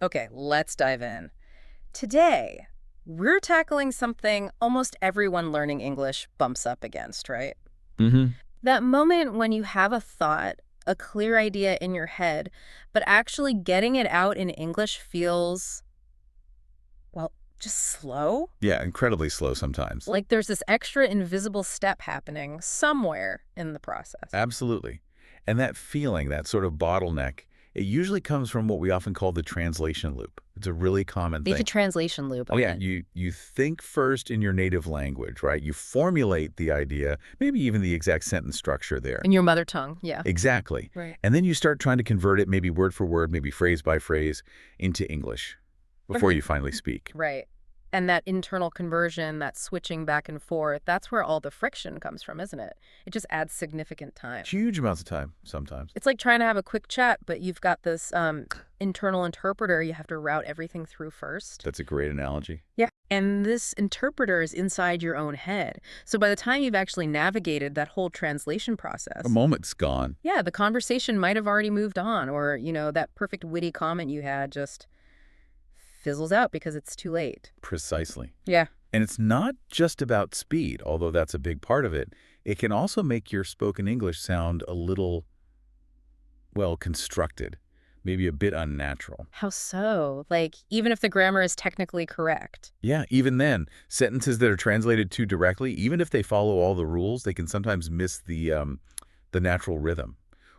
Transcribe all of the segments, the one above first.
Okay, let's dive in. Today, we're tackling something almost everyone learning English bumps up against, right? Hmm. That moment when you have a thought, a clear idea in your head, but actually getting it out in English feels, well, just slow. Yeah, incredibly slow sometimes. Like there's this extra invisible step happening somewhere in the process. Absolutely. And that feeling, that sort of bottleneck, it usually comes from what we often call the translation loop. It's a really common The thing. translation loop, Oh yeah, okay. you think first in your native language, right? You formulate the idea, maybe even the exact sentence structure there. In your mother tongue, yeah. Exactly. Right. And then you start trying to convert it maybe word for word, maybe phrase by phrase into English before Okay. you finally speak. Right. And that internal conversion, that switching back and forth, that's where all the friction comes from, isn't it? It just adds significant time. Huge amounts of time sometimes. It's like trying to have a quick chat, but you've got this internal interpreter you have to route everything through first. That's a great analogy. Yeah. And this interpreter is inside your own head. So by the time you've actually navigated that whole translation A process, moment's gone. yeah, the conversation might have already moved on, or, that perfect witty comment you had just fizzles out because it's too late. Precisely. Yeah. And it's not just about speed, although that's a big part of it. It can also make your spoken English sound a little, well, constructed, maybe a bit unnatural. How so? Like, even if the grammar is technically correct. Yeah, even then, sentences that are translated too directly, even if they follow all the rules, they can sometimes miss the natural rhythm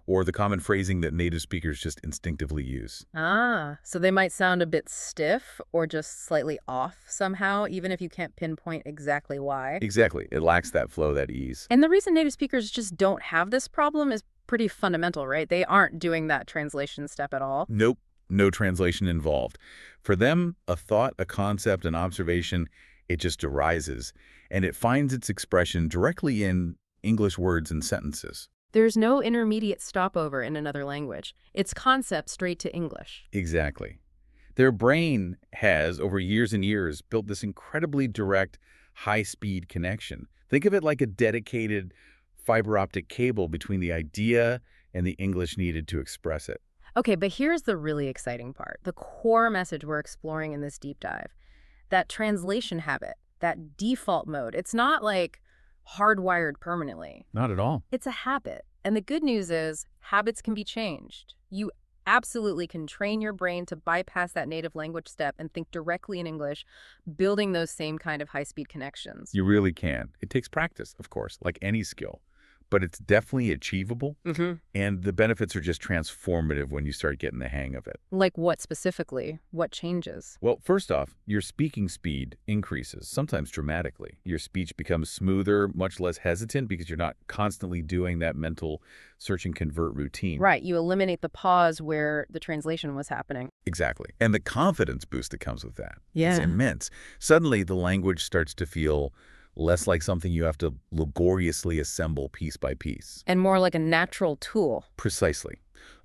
or the common phrasing that native speakers just instinctively use. Ah, so they might sound a bit stiff or just slightly off somehow, even if you can't pinpoint exactly why. Exactly. It lacks that flow, that ease. And the reason native speakers just don't have this problem is pretty fundamental, right? They aren't doing that translation step at all. Nope, no translation involved. For them, a thought, a concept, an observation, it just arises, and it finds its expression directly in English words and sentences. There's no intermediate stopover in another language. It's concept straight to English. Exactly. Their brain has, over years and years, built this incredibly direct, high-speed connection. Think of it like a dedicated fiber optic cable between the idea and the English needed to express it. Okay, but here's the really exciting part, the core message we're exploring in this deep dive. That translation habit, that default mode, it's not like hardwired permanently. Not at all. It's a habit. And the good news is habits can be changed. You absolutely can train your brain to bypass that native language step and think directly in English, building those same kind of high-speed connections. You really can. It takes practice, of course, like any skill, but it's definitely achievable, Mm-hmm. and the benefits are just transformative when you start getting the hang of it. Like what specifically? What changes? Well, first off, your speaking speed increases, sometimes dramatically. Your speech becomes smoother, much less hesitant because you're not constantly doing that mental search and convert routine. Right, you eliminate the pause where the translation was happening. Exactly. And the confidence boost that comes with that is Yeah. immense. Suddenly, the language starts to feel less like something you have to laboriously assemble piece by piece. And more like a natural tool. Precisely.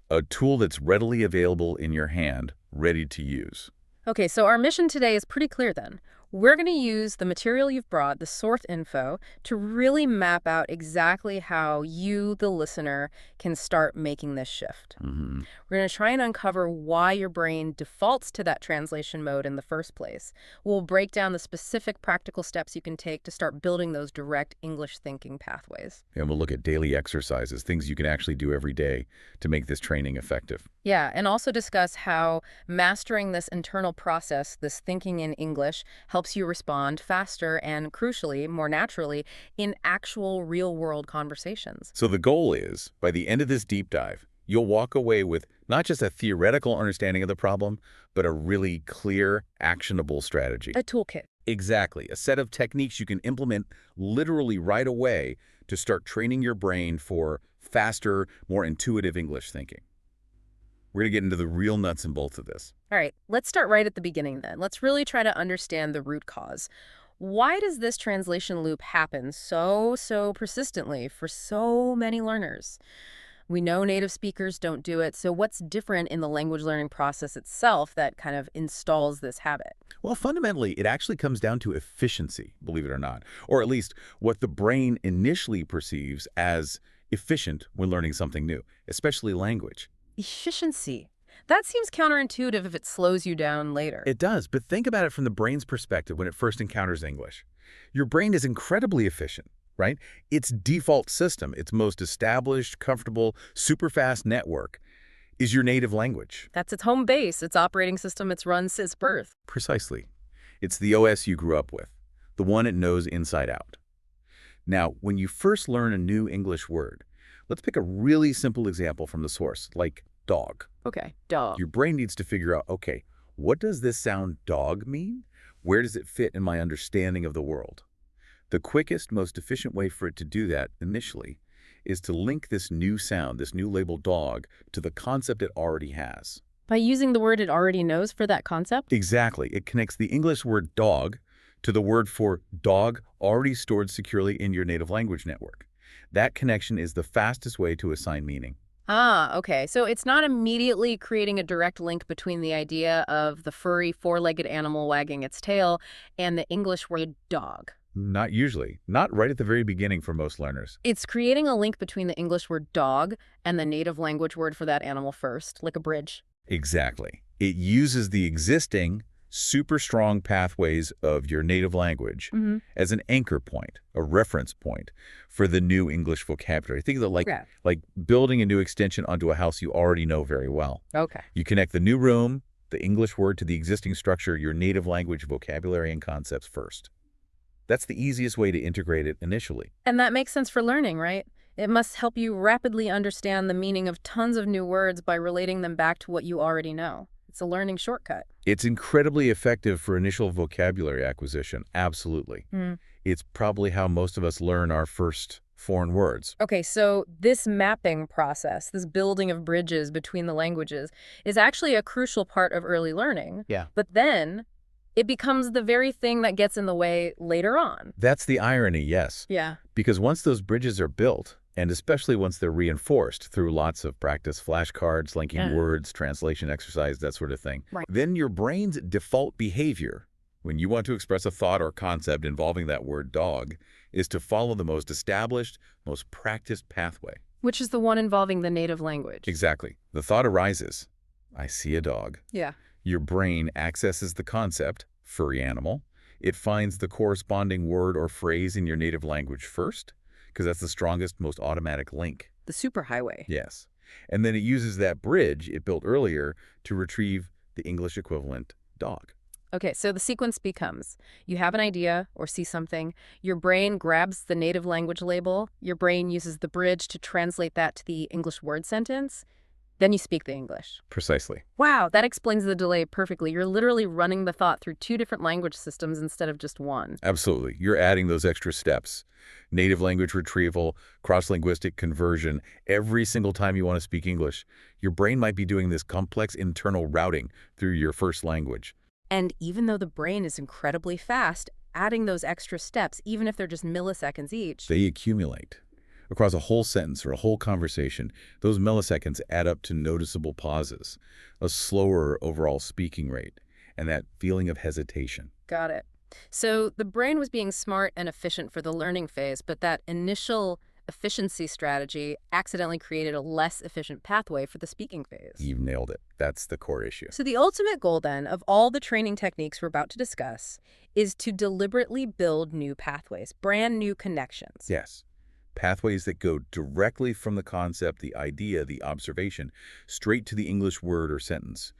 A tool that's readily available in your hand, ready to use. Okay, so our mission today is pretty clear then. We're going to use the material you've brought, the source info, to really map out exactly how you, the listener, can start making this shift. Hmm. We're going to try and uncover why your brain defaults to that translation mode in the first place. We'll break down the specific practical steps you can take to start building those direct English thinking pathways. And we'll look at daily exercises, things you can actually do every day to make this training effective. Yeah, and also discuss how mastering this internal process, this thinking in English, helps you respond faster and, crucially, more naturally in actual real-world conversations. So the goal is, by the end of this deep dive, you'll walk away with not just a theoretical understanding of the problem, but a really clear, actionable strategy. A toolkit. Exactly. A set of techniques you can implement literally right away to start training your brain for faster, more intuitive English thinking. We're going to get into the real nuts and bolts of this. All right, let's start right at the beginning then. Let's really try to understand the root cause. Why does this translation loop happen so persistently for so many learners? We know native speakers don't do it, so what's different in the language learning process itself that kind of installs this habit? Well, fundamentally, it actually comes down to efficiency, believe it or not, or at least what the brain initially perceives as efficient when learning something new, especially language. Efficiency. That seems counterintuitive if it slows you down later. It does, but think about it from the brain's perspective when it first encounters English. Your brain is incredibly efficient, right? Its default system, its most established, comfortable, super fast network, is your native language. That's its home base, its operating system it's run since birth. Precisely. It's the OS you grew up with, the one it knows inside out. Now, when you first learn a new English word, let's pick a really simple example from the source, like dog. Okay, dog. Your brain needs to figure out, okay, what does this sound dog mean? Where does it fit in my understanding of the world? The quickest, most efficient way for it to do that initially is to link this new sound, this new label dog, to the concept it already has. By using the word it already knows for that concept? Exactly. It connects the English word dog to the word for dog already stored securely in your native language network. That connection is the fastest way to assign meaning. Ah, okay. So it's not immediately creating a direct link between the idea of the furry, four-legged animal wagging its tail and the English word dog. Not usually. Not right at the very beginning for most learners. It's creating a link between the English word dog and the native language word for that animal first, like a bridge. Exactly. It uses the existing, super strong pathways of your native language as an anchor point, a reference point for the new English vocabulary. Think of it like building a new extension onto a house you already know very well. Okay. You connect the new room, the English word, to the existing structure, your native language vocabulary and concepts first. That's the easiest way to integrate it initially. And that makes sense for learning, right? It must help you rapidly understand the meaning of tons of new words by relating them back to what you already know. It's a learning shortcut. It's incredibly effective for initial vocabulary acquisition, absolutely. It's probably how most of us learn our first foreign words. Okay, so this mapping process, this building of bridges between the languages, is actually a crucial part of early learning. Yeah. But then it becomes the very thing that gets in the way later on. That's the irony, yes. Yeah. Because once those bridges are built, and especially once they're reinforced through lots of practice flashcards, linking words, translation exercise, that sort of thing, then your brain's default behavior, when you want to express a thought or concept involving that word dog, is to follow the most established, most practiced pathway. Which is the one involving the native language. Exactly. The thought arises, I see a dog. Yeah. Your brain accesses the concept, furry animal. It finds the corresponding word or phrase in your native language first, because that's the strongest, most automatic link. The superhighway. Yes. And then it uses that bridge it built earlier to retrieve the English equivalent dog. Okay, so the sequence becomes, you have an idea or see something, your brain grabs the native language label, your brain uses the bridge to translate that to the English word sentence, then you speak the English. Precisely. Wow, that explains the delay perfectly. You're literally running the thought through two different language systems instead of just one. Absolutely. You're adding those extra steps. Native language retrieval, cross-linguistic conversion. Every single time you want to speak English, your brain might be doing this complex internal routing through your first language. And even though the brain is incredibly fast, adding those extra steps, even if they're just milliseconds each, they accumulate. Across a whole sentence or a whole conversation, those milliseconds add up to noticeable pauses, a slower overall speaking rate, and that feeling of hesitation. Got it. So the brain was being smart and efficient for the learning phase, but that initial efficiency strategy accidentally created a less efficient pathway for the speaking phase. You've nailed it. That's the core issue. So the ultimate goal then of all the training techniques we're about to discuss is to deliberately build new pathways, brand new connections. Yes. Pathways that go directly from the concept, the idea, the observation, straight to the English word or sentence,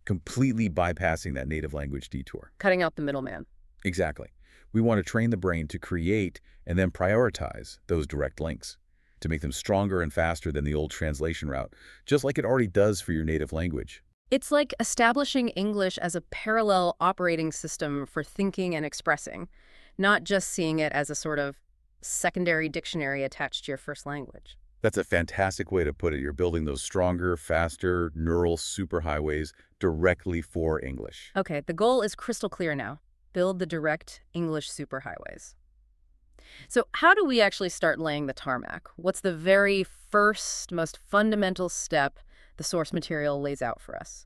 completely bypassing that native language detour. Cutting out the middleman. Exactly. We want to train the brain to create and then prioritize those direct links, to make them stronger and faster than the old translation route, just like it already does for your native language. It's like establishing English as a parallel operating system for thinking and expressing, not just seeing it as a sort of secondary dictionary attached to your first language. That's a fantastic way to put it. You're building those stronger, faster, neural superhighways directly for English. Okay, the goal is crystal clear now. Build the direct English superhighways. So how do we actually start laying the tarmac? What's the very first, most fundamental step the source material lays out for us?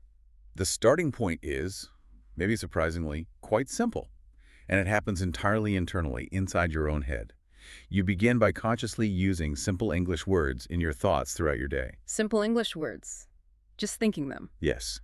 The starting point is, maybe surprisingly, quite simple. And it happens entirely internally, inside your own head. You begin by consciously using simple English words in your thoughts throughout your day. Simple English words. just thinking them. Yes.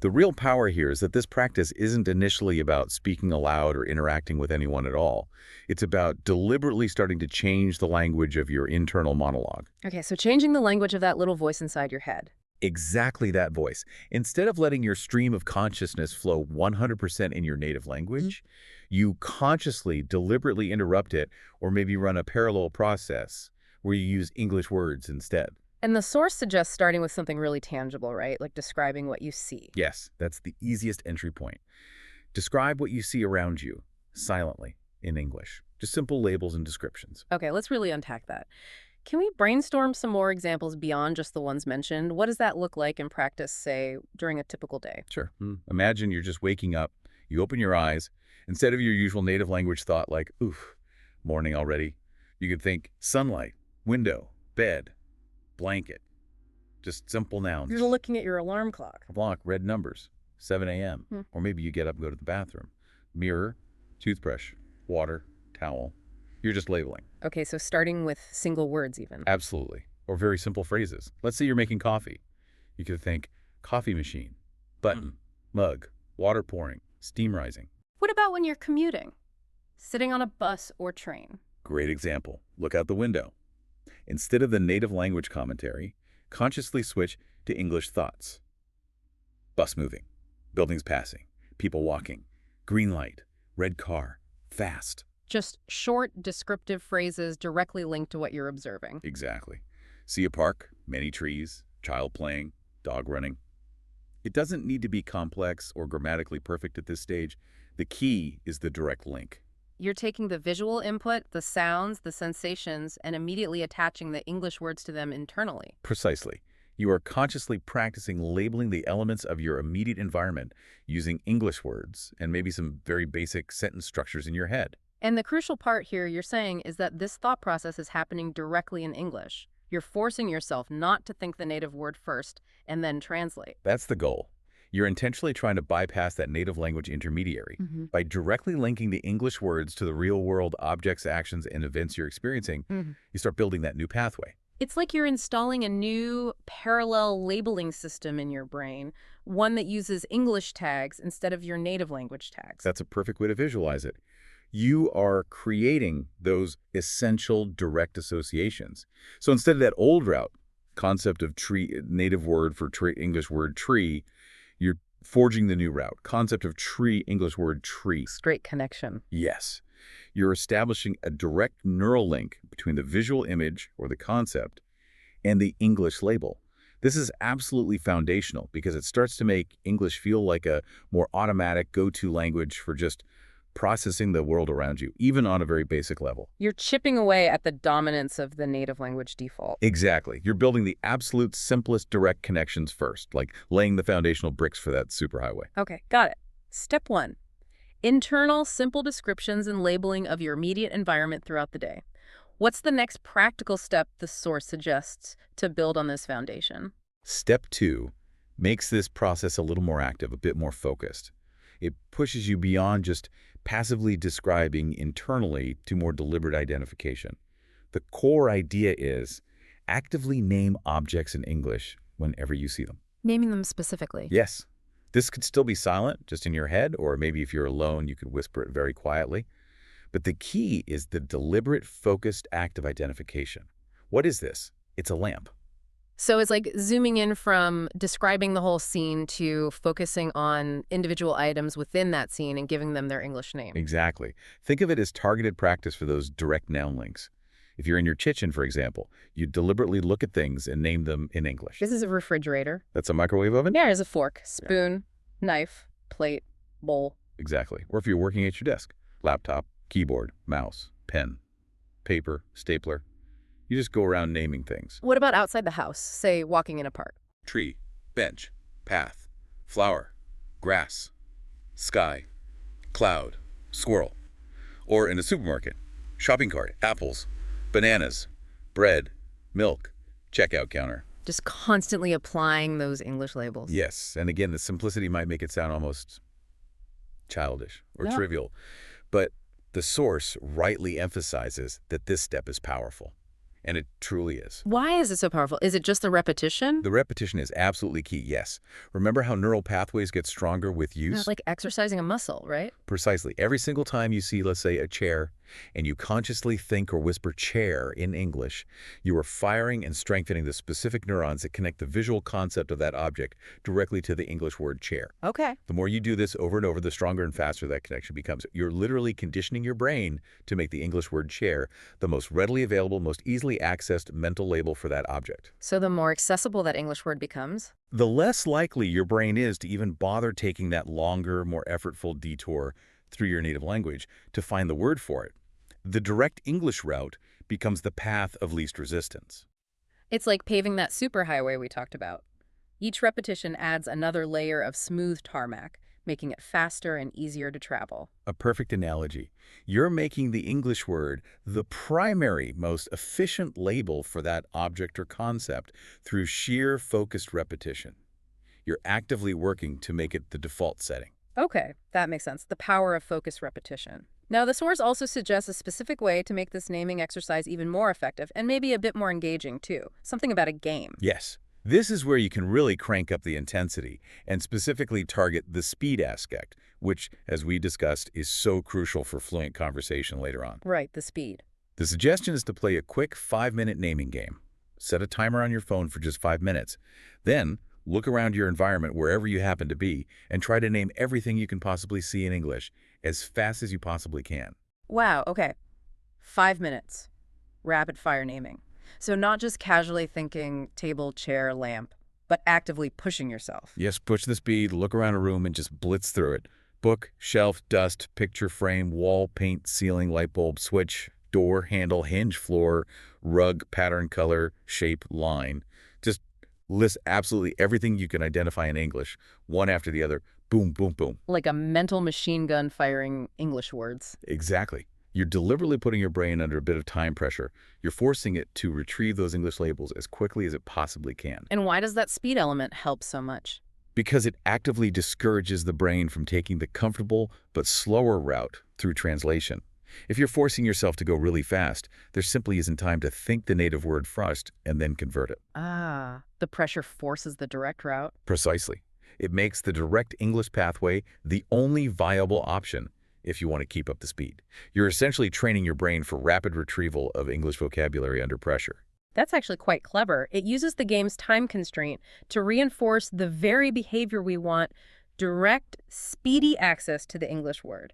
The real power here is that this practice isn't initially about speaking aloud or interacting with anyone at all. It's about deliberately starting to change the language of your internal monologue. Okay, so changing the language of that little voice inside your head. Exactly that voice. Instead of letting your stream of consciousness flow 100% in your native language, you consciously, deliberately interrupt it or maybe run a parallel process where you use English words instead. And the source suggests starting with something really tangible, right? Like describing what you see. Yes, that's the easiest entry point. Describe what you see around you, silently, in English. Just simple labels and descriptions. Okay, let's really unpack that. Can we brainstorm some more examples beyond just the ones mentioned? What does that look like in practice, say, during a typical day? Sure. Imagine you're just waking up, you open your eyes, instead of your usual native language thought like, oof, morning already, you could think sunlight, window, bed, blanket. Just simple nouns. You're looking at your alarm clock. Block, red numbers, 7 a.m. Or maybe you get up and go to the bathroom. Mirror, toothbrush, water, towel. You're just labeling. Okay, so starting with single words even. Absolutely. Or very simple phrases. Let's say you're making coffee. You could think coffee machine, button, mug, water pouring, steam rising. What about when you're commuting? Sitting on a bus or train? Great example. Look out the window. Instead of the native language commentary, consciously switch to English thoughts. Bus moving, buildings passing, people walking, green light, red car, fast. Just short, descriptive phrases directly linked to what you're observing. Exactly. See a park, many trees, child playing, dog running. It doesn't need to be complex or grammatically perfect at this stage. The key is the direct link. You're taking the visual input, the sounds, the sensations, and immediately attaching the English words to them internally. Precisely. You are consciously practicing labeling the elements of your immediate environment using English words and maybe some very basic sentence structures in your head. And the crucial part here you're saying is that this thought process is happening directly in English. You're forcing yourself not to think the native word first and then translate. That's the goal. You're intentionally trying to bypass that native language intermediary. By directly linking the English words to the real-world objects, actions, and events you're experiencing, you start building that new pathway. It's like you're installing a new parallel labeling system in your brain, one that uses English tags instead of your native language tags. That's a perfect way to visualize it. You are creating those essential direct associations. So instead of that old route, concept of tree, native word for tree, English word tree, you're forging the new route, concept of tree, English word tree. Straight connection. Yes. You're establishing a direct neural link between the visual image or the concept and the English label. This is absolutely foundational because it starts to make English feel like a more automatic go-to language for just processing the world around you, even on a very basic level. You're chipping away at the dominance of the native language default. Exactly. You're building the absolute simplest direct connections first, like laying the foundational bricks for that superhighway. Okay, got it. Step 1. Internal, simple descriptions and labeling of your immediate environment throughout the day. What's the next practical step the source suggests to build on this foundation? Step 2 makes this process a little more active, a bit more focused. It pushes you beyond just passively describing internally to more deliberate identification. The core idea is actively name objects in English whenever you see them. Naming them specifically. Yes. This could still be silent, just in your head, or maybe if you're alone, you could whisper it very quietly. But the key is the deliberate, focused act of identification. What is this? It's a lamp. So it's like zooming in from describing the whole scene to focusing on individual items within that scene and giving them their English name. Exactly. Think of it as targeted practice for those direct noun links. If you're in your kitchen, for example, you deliberately look at things and name them in English. This is a refrigerator. That's a microwave oven? Yeah, there's a fork, spoon, knife, plate, bowl. Exactly. Or if you're working at your desk, laptop, keyboard, mouse, pen, paper, stapler. You just go around naming things. What about outside the house, say walking in a park? Tree, bench, path, flower, grass, sky, cloud, squirrel. Or in a supermarket, shopping cart, apples, bananas, bread, milk, checkout counter. Just constantly applying those English labels. Yes, and again, the simplicity might make it sound almost childish or Yeah. trivial, but the source rightly emphasizes that this step is powerful. And it truly is. Why is it so powerful? Is it just the repetition? The repetition is absolutely key, yes. Remember how neural pathways get stronger with use? Like exercising a muscle, right? Precisely. Every single time you see, let's say, a chair, and you consciously think or whisper chair in English, you are firing and strengthening the specific neurons that connect the visual concept of that object directly to the English word chair. Okay. The more you do this over and over, the stronger and faster that connection becomes. You're literally conditioning your brain to make the English word chair the most readily available, most easily accessed mental label for that object. So the more accessible that English word becomes? The less likely your brain is to even bother taking that longer, more effortful detour through your native language to find the word for it. The direct English route becomes the path of least resistance. It's like paving that superhighway we talked about. Each repetition adds another layer of smooth tarmac, making it faster and easier to travel. A perfect analogy. You're making the English word the primary, most efficient label for that object or concept through sheer focused repetition. You're actively working to make it the default setting. Okay, that makes sense. The power of focused repetition. Now, the source also suggests a specific way to make this naming exercise even more effective and maybe a bit more engaging, too. Something about a game. Yes, this is where you can really crank up the intensity and specifically target the speed aspect, which, as we discussed, is so crucial for fluent conversation later on. Right, the speed. The suggestion is to play a quick 5-minute naming game. Set a timer on your phone for just 5 minutes. Then, look around your environment wherever you happen to be and try to name everything you can possibly see in English as fast as you possibly can. Wow, okay. 5 minutes. Rapid fire naming. So not just casually thinking table, chair, lamp, but actively pushing yourself. Yes, push the speed, look around a room, and just blitz through it. Book, shelf, dust, picture frame, wall, paint, ceiling, light bulb, switch, door, handle, hinge, floor, rug, pattern, color, shape, line. Just list absolutely everything you can identify in English, one after the other. Boom, boom, boom. Like a mental machine gun firing English words. Exactly. You're deliberately putting your brain under a bit of time pressure. You're forcing it to retrieve those English labels as quickly as it possibly can. And why does that speed element help so much? Because it actively discourages the brain from taking the comfortable but slower route through translation. If you're forcing yourself to go really fast, there simply isn't time to think the native word first and then convert it. Ah, the pressure forces the direct route. Precisely. It makes the direct English pathway the only viable option if you want to keep up the speed. You're essentially training your brain for rapid retrieval of English vocabulary under pressure. That's actually quite clever. It uses the game's time constraint to reinforce the very behavior we want: direct, speedy access to the English word.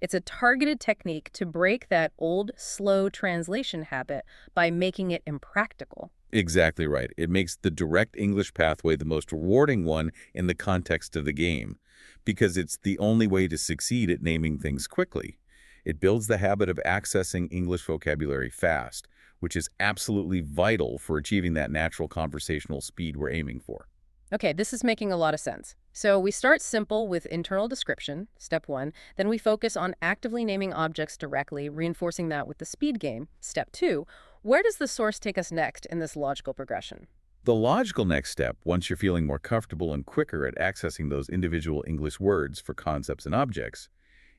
It's a targeted technique to break that old, slow translation habit by making it impractical. Exactly right. It makes the direct English pathway the most rewarding one in the context of the game, because it's the only way to succeed at naming things quickly. It builds the habit of accessing English vocabulary fast, which is absolutely vital for achieving that natural conversational speed we're aiming for. Okay, this is making a lot of sense. So we start simple with internal description, step 1. Then we focus on actively naming objects directly, reinforcing that with the speed game, step 2. Where does the source take us next in this logical progression? The logical next step, once you're feeling more comfortable and quicker at accessing those individual English words for concepts and objects,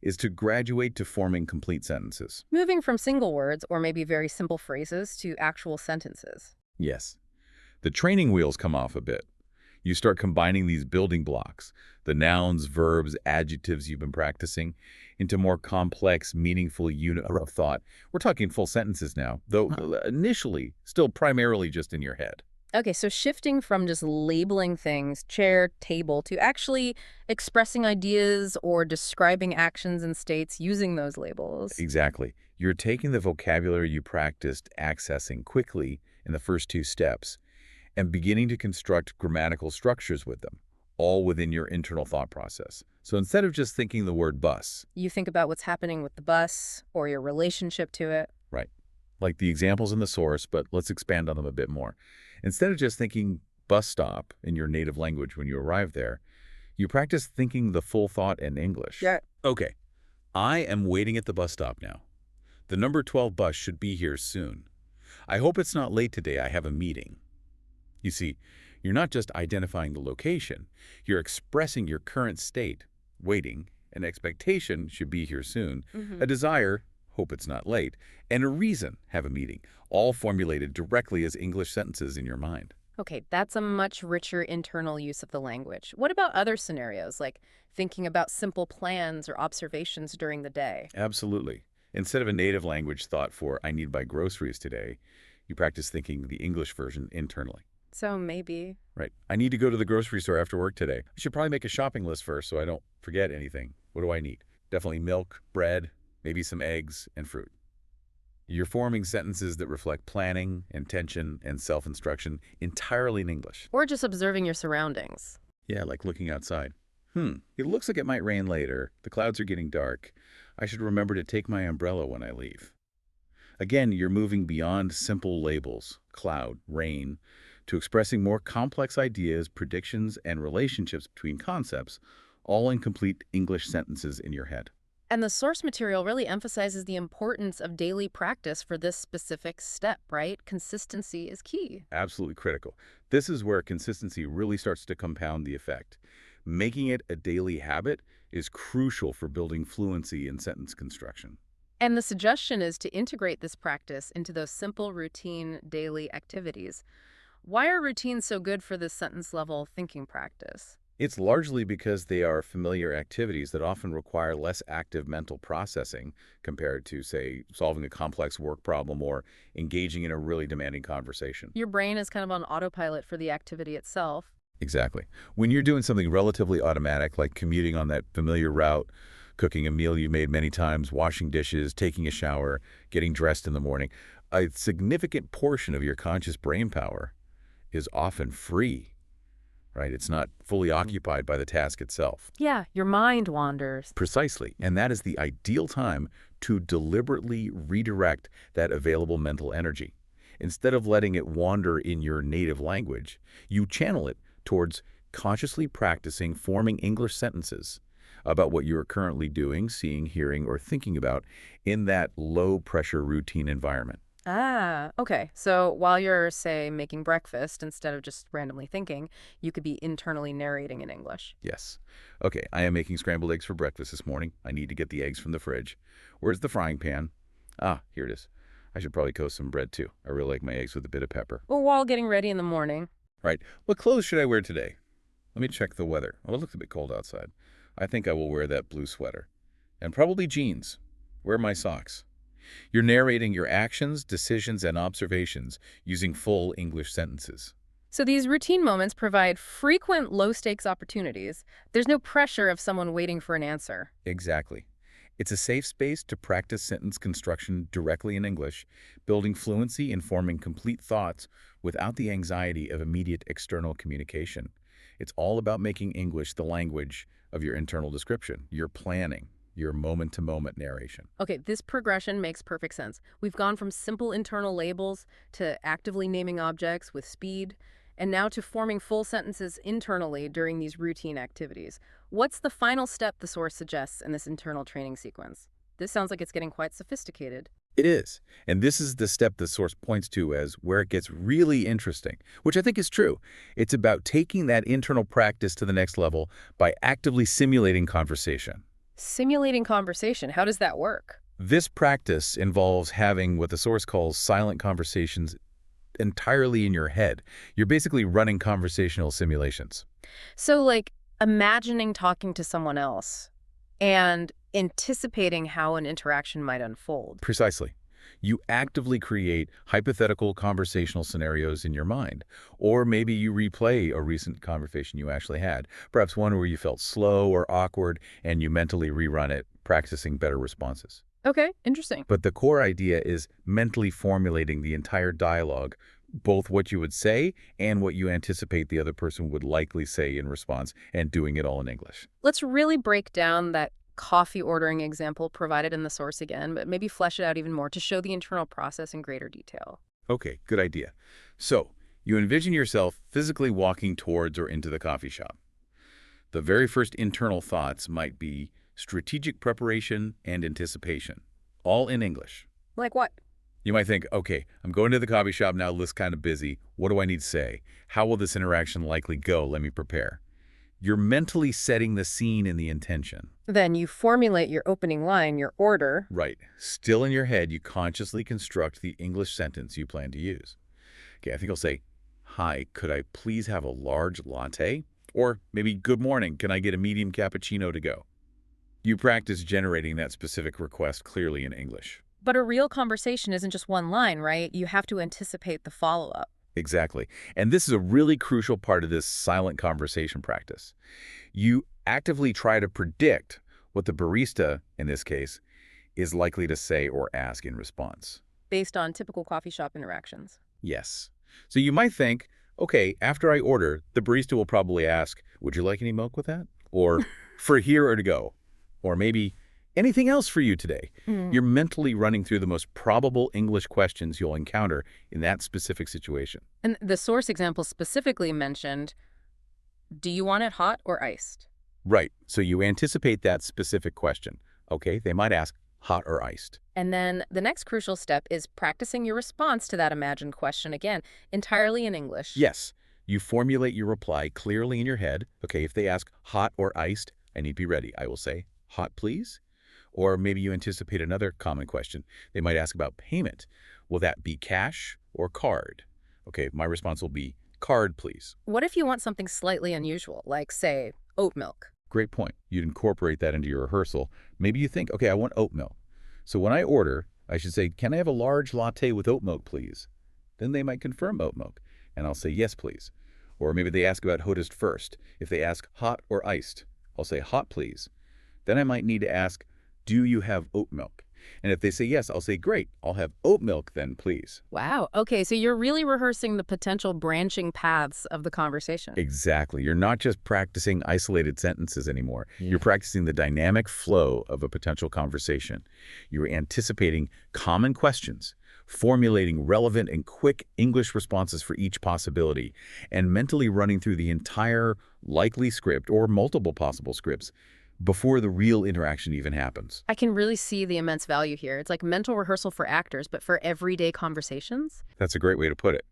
is to graduate to forming complete sentences. Moving from single words or maybe very simple phrases to actual sentences. Yes. The training wheels come off a bit. You start combining these building blocks, the nouns, verbs, adjectives you've been practicing, into more complex, meaningful unit of thought. We're talking full sentences now, though initially still primarily just in your head. Okay, so shifting from just labeling things, chair, table, to actually expressing ideas or describing actions and states using those labels. Exactly. You're taking the vocabulary you practiced accessing quickly in the first 2 steps and beginning to construct grammatical structures with them, all within your internal thought process. So instead of just thinking the word bus, You think about what's happening with the bus or your relationship to it. right, like the examples in the source, but let's expand on them a bit more. Instead of just thinking bus stop in your native language when you arrive there, you practice thinking the full thought in English. Yeah. Okay, I am waiting at the bus stop now. The number 12 bus should be here soon. I hope it's not late today. I have a meeting. You see, you're not just identifying the location. You're expressing your current state, waiting, an expectation should be here soon, a desire, hope it's not late, and a reason, have a meeting, all formulated directly as English sentences in your mind. Okay, that's a much richer internal use of the language. What about other scenarios, like thinking about simple plans or observations during the day? Absolutely. Instead of a native language thought for, I need to buy groceries today, you practice thinking the English version internally. So maybe. Right. I need to go to the grocery store after work today. I should probably make a shopping list first so I don't forget anything. What do I need? Definitely milk, bread, maybe some eggs, and fruit. You're forming sentences that reflect planning, intention, and self-instruction entirely in English. Or just observing your surroundings. Yeah, like looking outside. It looks like it might rain later. The clouds are getting dark. I should remember to take my umbrella when I leave. Again, you're moving beyond simple labels, cloud, rain, to expressing more complex ideas, predictions, and relationships between concepts, all in complete English sentences in your head. And the source material really emphasizes the importance of daily practice for this specific step, right? Consistency is key. Absolutely critical. This is where consistency really starts to compound the effect. Making it a daily habit is crucial for building fluency in sentence construction. And the suggestion is to integrate this practice into those simple, routine, daily activities. Why are routines so good for this sentence-level thinking practice? It's largely because they are familiar activities that often require less active mental processing compared to, say, solving a complex work problem or engaging in a really demanding conversation. Your brain is kind of on autopilot for the activity itself. Exactly. When you're doing something relatively automatic, like commuting on that familiar route, cooking a meal you made many times, washing dishes, taking a shower, getting dressed in the morning, a significant portion of your conscious brain power is often free, right? It's not fully occupied by the task itself. Yeah, your mind wanders. Precisely. And that is the ideal time to deliberately redirect that available mental energy. Instead of letting it wander in your native language, you channel it towards consciously practicing forming English sentences about what you are currently doing, seeing, hearing, or thinking about in that low-pressure routine environment. Ah, okay. So while you're, say, making breakfast, instead of just randomly thinking, you could be internally narrating in English. Yes. Okay, I am making scrambled eggs for breakfast this morning. I need to get the eggs from the fridge. Where's the frying pan? Ah, here it is. I should probably toast some bread, too. I really like my eggs with a bit of pepper. Well, while getting ready in the morning. Right. What clothes should I wear today? Let me check the weather. Oh, it looks a bit cold outside. I think I will wear that blue sweater. And probably jeans. Where are my socks? You're narrating your actions, decisions, and observations using full English sentences. So these routine moments provide frequent low-stakes opportunities. There's no pressure of someone waiting for an answer. Exactly. It's a safe space to practice sentence construction directly in English, building fluency and forming complete thoughts without the anxiety of immediate external communication. It's all about making English the language of your internal description, your planning, your moment-to-moment narration. Okay, this progression makes perfect sense. We've gone from simple internal labels to actively naming objects with speed, and now to forming full sentences internally during these routine activities. What's the final step the source suggests in this internal training sequence? This sounds like it's getting quite sophisticated. It is. And this is the step the source points to as where it gets really interesting, which I think is true. It's about taking that internal practice to the next level by actively simulating conversation. Simulating conversation, how does that work? This practice involves having what the source calls silent conversations entirely in your head. You're basically running conversational simulations. So, like, imagining talking to someone else and anticipating how an interaction might unfold. Precisely. You actively create hypothetical conversational scenarios in your mind. Or maybe you replay a recent conversation you actually had, perhaps one where you felt slow or awkward, and you mentally rerun it, practicing better responses. Okay, interesting. But the core idea is mentally formulating the entire dialogue, both what you would say and what you anticipate the other person would likely say in response, and doing it all in English. Let's really break down that coffee ordering example provided in the source again, but maybe flesh it out even more to show the internal process in greater detail. Okay, good idea. So, you envision yourself physically walking towards or into the coffee shop. The very first internal thoughts might be strategic preparation and anticipation, all in English. Like what? You might think, okay, I'm going to the coffee shop now, list's kind of busy. What do I need to say? How will this interaction likely go? Let me prepare. You're mentally setting the scene and the intention. Then you formulate your opening line, your order. Right. Still in your head, you consciously construct the English sentence you plan to use. Okay, I think I'll say, "Hi, could I please have a large latte?" Or maybe, "Good morning, can I get a medium cappuccino to go?" You practice generating that specific request clearly in English. But a real conversation isn't just one line, right? You have to anticipate the follow-up. Exactly. And this is a really crucial part of this silent conversation practice. You actively try to predict what the barista, in this case, is likely to say or ask in response. Based on typical coffee shop interactions. Yes. So you might think, okay, after I order, the barista will probably ask, "Would you like any milk with that?" Or, "For here or to go?" Or maybe, "Anything else for you today?" Mm. You're mentally running through the most probable English questions you'll encounter in that specific situation. And the source example specifically mentioned, do you want it hot or iced? Right. So you anticipate that specific question. Okay, they might ask, hot or iced? And then the next crucial step is practicing your response to that imagined question, again, entirely in English. Yes. You formulate your reply clearly in your head. Okay, if they ask hot or iced, I need to be ready. I will say, "Hot, please." Or maybe you anticipate another common question. They might ask about payment. Will that be cash or card? Okay, my response will be, "Card, please." What if you want something slightly unusual, like, say, oat milk? Great point. You'd incorporate that into your rehearsal. Maybe you think, okay, I want oat milk. So when I order, I should say, "Can I have a large latte with oat milk, please?" Then they might confirm oat milk, and I'll say, "Yes, please." Or maybe they ask about hottest first. If they ask hot or iced, I'll say, "Hot, please." Then I might need to ask, "Do you have oat milk?" And if they say yes, I'll say, "Great, I'll have oat milk then, please." Wow. Okay, so you're really rehearsing the potential branching paths of the conversation. Exactly. You're not just practicing isolated sentences anymore. You're practicing the dynamic flow of a potential conversation. You're anticipating common questions, formulating relevant and quick English responses for each possibility, and mentally running through the entire likely script or multiple possible scripts before the real interaction even happens. I can really see the immense value here. It's like mental rehearsal for actors, but for everyday conversations. That's a great way to put it.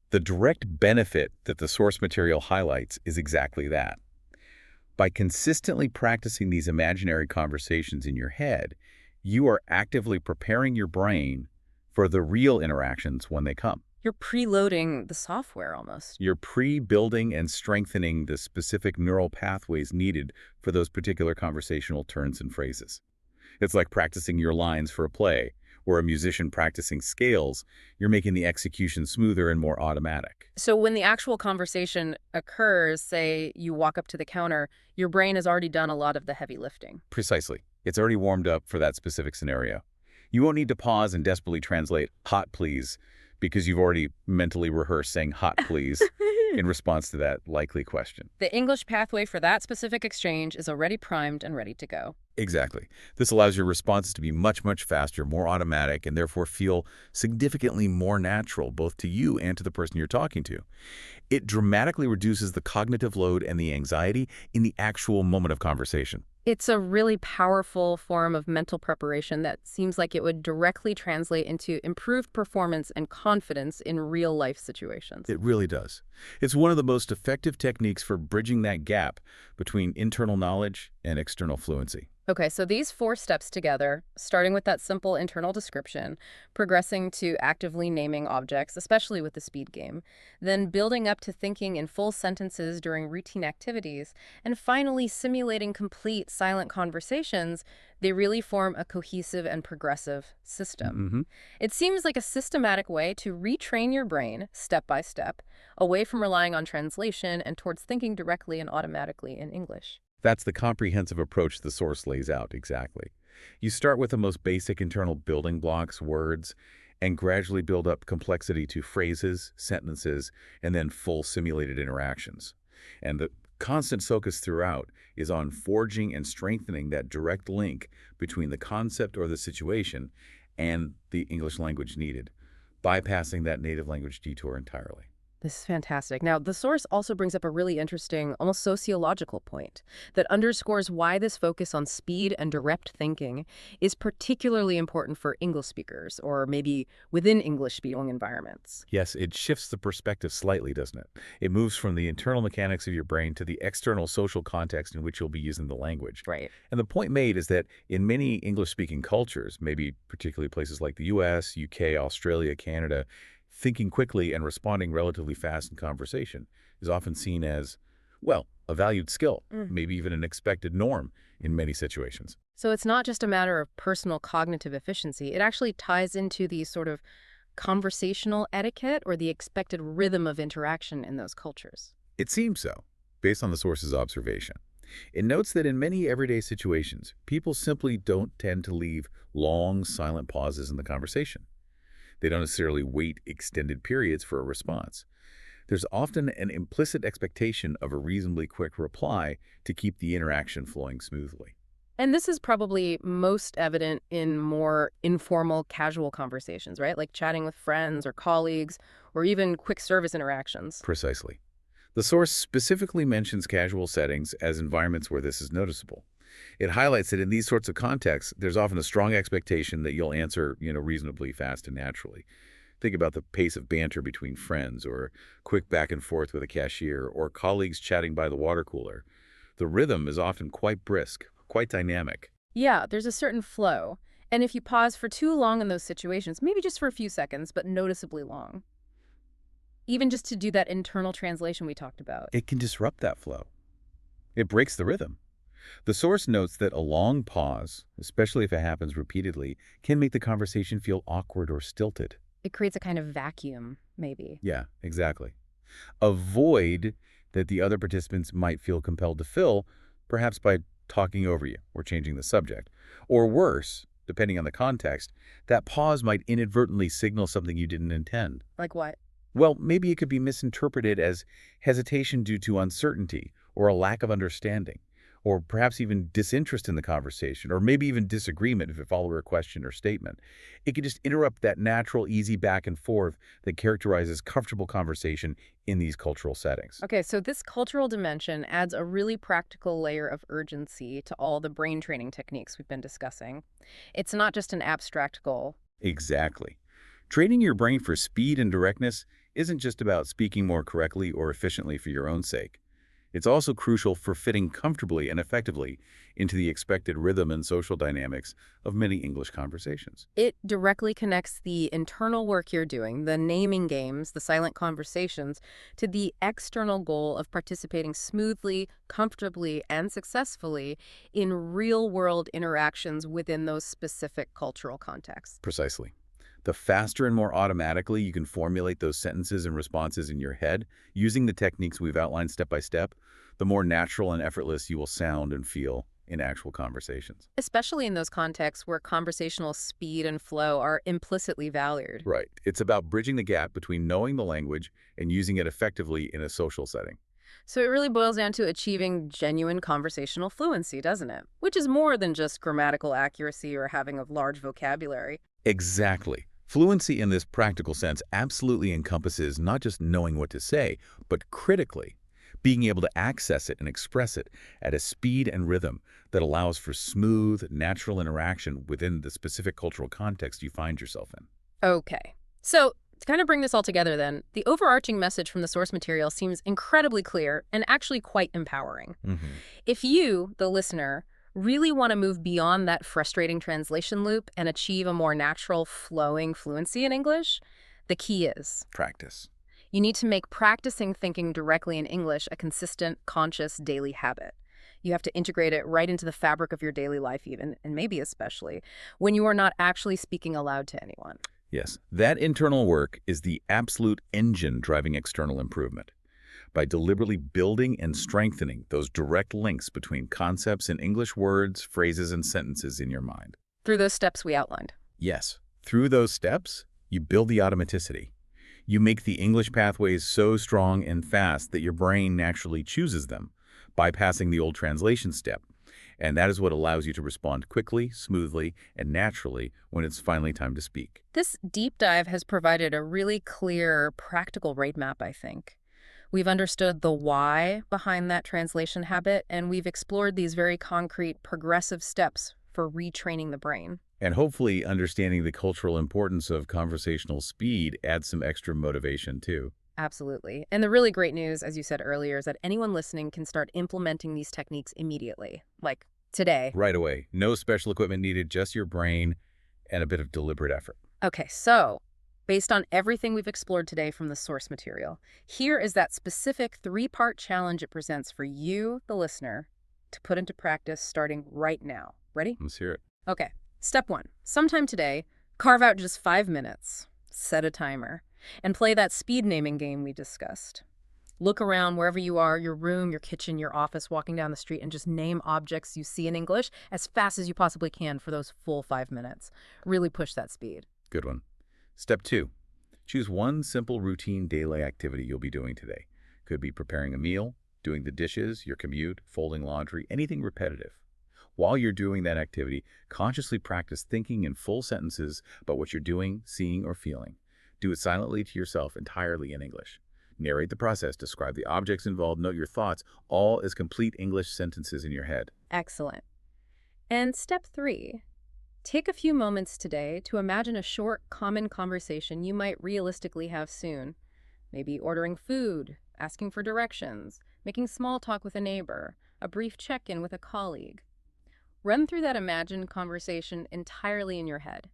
The direct benefit that the source material highlights is exactly that. By consistently practicing these imaginary conversations in your head, you are actively preparing your brain for the real interactions when they come. You're preloading the software almost. You're pre-building and strengthening the specific neural pathways needed for those particular conversational turns and phrases. It's like practicing your lines for a play, or a musician practicing scales. You're making the execution smoother and more automatic. So when the actual conversation occurs, say you walk up to the counter, your brain has already done a lot of the heavy lifting. Precisely. It's already warmed up for that specific scenario. You won't need to pause and desperately translate "hot, please," because you've already mentally rehearsed saying "hot, please" in response to that likely question. The English pathway for that specific exchange is already primed and ready to go. Exactly. This allows your responses to be much, much faster, more automatic, and therefore feel significantly more natural, both to you and to the person you're talking to. It dramatically reduces the cognitive load and the anxiety in the actual moment of conversation. It's a really powerful form of mental preparation that seems like it would directly translate into improved performance and confidence in real-life situations. It really does. It's one of the most effective techniques for bridging that gap between internal knowledge and external fluency. Okay, so these 4 steps together, starting with that simple internal description, progressing to actively naming objects, especially with the speed game, then building up to thinking in full sentences during routine activities, and finally simulating complete silent conversations, they really form a cohesive and progressive system. It seems like a systematic way to retrain your brain, step by step, away from relying on translation and towards thinking directly and automatically in English. That's the comprehensive approach the source lays out, exactly. You start with the most basic internal building blocks, words, and gradually build up complexity to phrases, sentences, and then full simulated interactions. And the constant focus throughout is on forging and strengthening that direct link between the concept or the situation and the English language needed, bypassing that native language detour entirely. This is fantastic. Now, the source also brings up a really interesting, almost sociological point that underscores why this focus on speed and direct thinking is particularly important for English speakers, or maybe within English-speaking environments. Yes, it shifts the perspective slightly, doesn't it? It moves from the internal mechanics of your brain to the external social context in which you'll be using the language. Right. And the point made is that in many English-speaking cultures, maybe particularly places like the US, UK, Australia, Canada, thinking quickly and responding relatively fast in conversation is often seen as, well, a valued skill, maybe even an expected norm in many situations. So it's not just a matter of personal cognitive efficiency. It actually ties into the sort of conversational etiquette or the expected rhythm of interaction in those cultures. It seems so, based on the source's observation. It notes that in many everyday situations, people simply don't tend to leave long, silent pauses in the conversation. They don't necessarily wait extended periods for a response. There's often an implicit expectation of a reasonably quick reply to keep the interaction flowing smoothly. And this is probably most evident in more informal, casual conversations, right? Like chatting with friends or colleagues, or even quick service interactions. Precisely. The source specifically mentions casual settings as environments where this is noticeable. It highlights that in these sorts of contexts, there's often a strong expectation that you'll answer, reasonably fast and naturally. Think about the pace of banter between friends, or quick back and forth with a cashier, or colleagues chatting by the water cooler. The rhythm is often quite brisk, quite dynamic. Yeah, there's a certain flow. And if you pause for too long in those situations, maybe just for a few seconds, but noticeably long, even just to do that internal translation we talked about. It can disrupt that flow. It breaks the rhythm. The source notes that a long pause, especially if it happens repeatedly, can make the conversation feel awkward or stilted. It creates a kind of vacuum, maybe. Yeah, exactly. A void that the other participants might feel compelled to fill, perhaps by talking over you or changing the subject. Or worse, depending on the context, that pause might inadvertently signal something you didn't intend. Like what? Well, maybe it could be misinterpreted as hesitation due to uncertainty or a lack of understanding, or perhaps even disinterest in the conversation, or maybe even disagreement if it followed a question or statement. It could just interrupt that natural, easy back and forth that characterizes comfortable conversation in these cultural settings. Okay, so this cultural dimension adds a really practical layer of urgency to all the brain training techniques we've been discussing. It's not just an abstract goal. Exactly. Training your brain for speed and directness isn't just about speaking more correctly or efficiently for your own sake. It's also crucial for fitting comfortably and effectively into the expected rhythm and social dynamics of many English conversations. It directly connects the internal work you're doing, the naming games, the silent conversations, to the external goal of participating smoothly, comfortably, and successfully in real-world interactions within those specific cultural contexts. Precisely. The faster and more automatically you can formulate those sentences and responses in your head using the techniques we've outlined step by step, the more natural and effortless you will sound and feel in actual conversations. Especially in those contexts where conversational speed and flow are implicitly valued. Right. It's about bridging the gap between knowing the language and using it effectively in a social setting. So it really boils down to achieving genuine conversational fluency, doesn't it? Which is more than just grammatical accuracy or having a large vocabulary. Exactly. Fluency in this practical sense absolutely encompasses not just knowing what to say, but critically being able to access it and express it at a speed and rhythm that allows for smooth, natural interaction within the specific cultural context you find yourself in. Okay. So to kind of bring this all together then, the overarching message from the source material seems incredibly clear and actually quite empowering. If you, the listener, really want to move beyond that frustrating translation loop and achieve a more natural, flowing fluency in English, the key is Practice. you need to make practicing thinking directly in English a consistent, conscious, daily habit. You have to integrate it right into the fabric of your daily life even, and maybe especially, when you are not actually speaking aloud to anyone. Yes, that internal work is the absolute engine driving external improvement. By deliberately building and strengthening those direct links between concepts in English words, phrases, and sentences in your mind. Through those steps we outlined. Yes, through those steps, you build the automaticity. You make the English pathways so strong and fast that your brain naturally chooses them, bypassing the old translation step. And that is what allows you to respond quickly, smoothly, and naturally when it's finally time to speak. This deep dive has provided a really clear, practical roadmap, I think. We've understood the why behind that translation habit, and we've explored these very concrete, progressive steps for retraining the brain. And hopefully understanding the cultural importance of conversational speed adds some extra motivation too. Absolutely. And the really great news, as you said earlier, is that anyone listening can start implementing these techniques immediately, like today. Right away. No special equipment needed, just your brain and a bit of deliberate effort. Okay, so based on everything we've explored today from the source material, here is that specific three-part challenge it presents for you, the listener, to put into practice starting right now. Ready? Let's hear it. Okay. Step one, sometime today, carve out just 5 minutes, set a timer, and play that speed naming game we discussed. Look around wherever you are, your room, your kitchen, your office, walking down the street, and just name objects you see in English as fast as you possibly can for those full 5 minutes. Really push that speed. Good one. Step 2. Choose one simple routine daily activity you'll be doing today. Could be preparing a meal, doing the dishes, your commute, folding laundry, anything repetitive. While you're doing that activity, consciously practice thinking in full sentences about what you're doing, seeing, or feeling. Do it silently to yourself, entirely in English. Narrate the process, describe the objects involved, note your thoughts, all as complete English sentences in your head. Excellent. And step three, take a few moments today to imagine a short, common conversation you might realistically have soon. Maybe ordering food, asking for directions, making small talk with a neighbor, a brief check-in with a colleague. Run through that imagined conversation entirely in your head.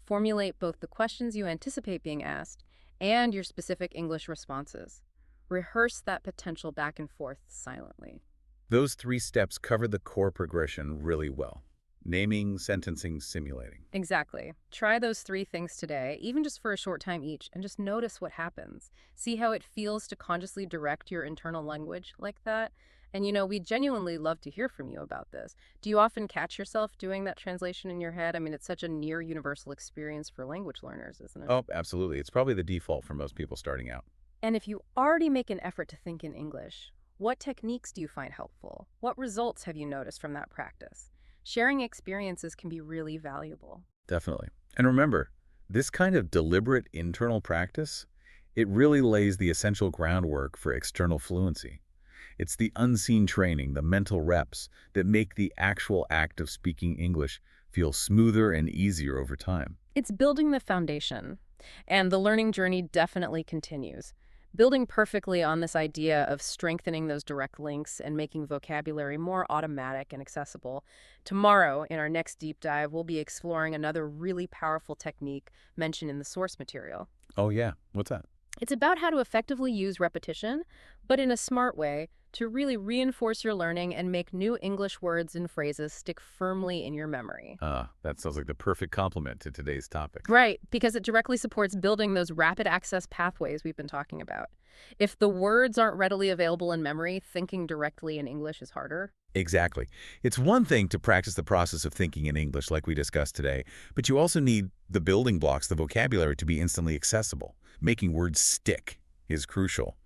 Formulate both the questions you anticipate being asked and your specific English responses. Rehearse that potential back and forth silently. Those 3 steps cover the core progression really well. Naming, sentencing, simulating. Exactly. Try those 3 things today, even just for a short time each, and just notice what happens. See how it feels to consciously direct your internal language like that. And we genuinely love to hear from you about this. Do you often catch yourself doing that translation in your head? I mean, it's such a near universal experience for language learners, isn't it? Oh, absolutely. It's probably the default for most people starting out. And if you already make an effort to think in English, what techniques do you find helpful? What results have you noticed from that practice? Sharing experiences can be really valuable. Definitely. And remember, this kind of deliberate internal practice, it really lays the essential groundwork for external fluency. It's the unseen training, the mental reps, that make the actual act of speaking English feel smoother and easier over time. It's building the foundation, and the learning journey definitely continues. Building perfectly on this idea of strengthening those direct links and making vocabulary more automatic and accessible. Tomorrow, in our next deep dive, we'll be exploring another really powerful technique mentioned in the source material. Oh yeah, what's that? It's about how to effectively use repetition, but in a smart way, to really reinforce your learning and make new English words and phrases stick firmly in your memory. That sounds like the perfect complement to today's topic. Right, because it directly supports building those rapid access pathways we've been talking about. If the words aren't readily available in memory, thinking directly in English is harder. Exactly. It's one thing to practice the process of thinking in English like we discussed today, but you also need the building blocks, the vocabulary, to be instantly accessible. Making words stick is crucial.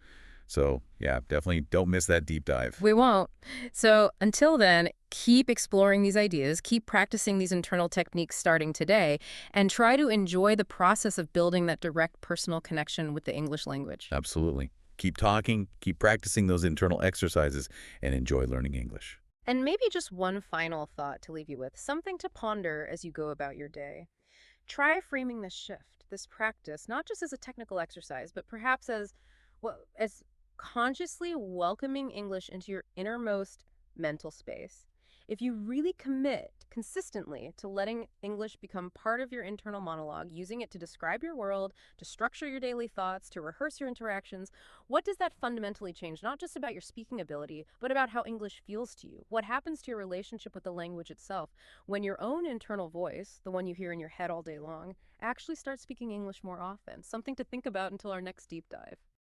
So, yeah, definitely don't miss that deep dive. We won't. So until then, keep exploring these ideas, keep practicing these internal techniques starting today, and try to enjoy the process of building that direct personal connection with the English language. Absolutely. Keep talking, keep practicing those internal exercises, and enjoy learning English. And maybe just one final thought to leave you with, something to ponder as you go about your day. Try framing this shift, this practice, not just as a technical exercise, but perhaps as consciously welcoming English into your innermost mental space. If you really commit consistently to letting English become part of your internal monologue, using it to describe your world, to structure your daily thoughts, to rehearse your interactions, what does that fundamentally change? Not just about your speaking ability, but about how English feels to you. What happens to your relationship with the language itself when your own internal voice, the one you hear in your head all day long, actually starts speaking English more often? Something to think about until our next deep dive.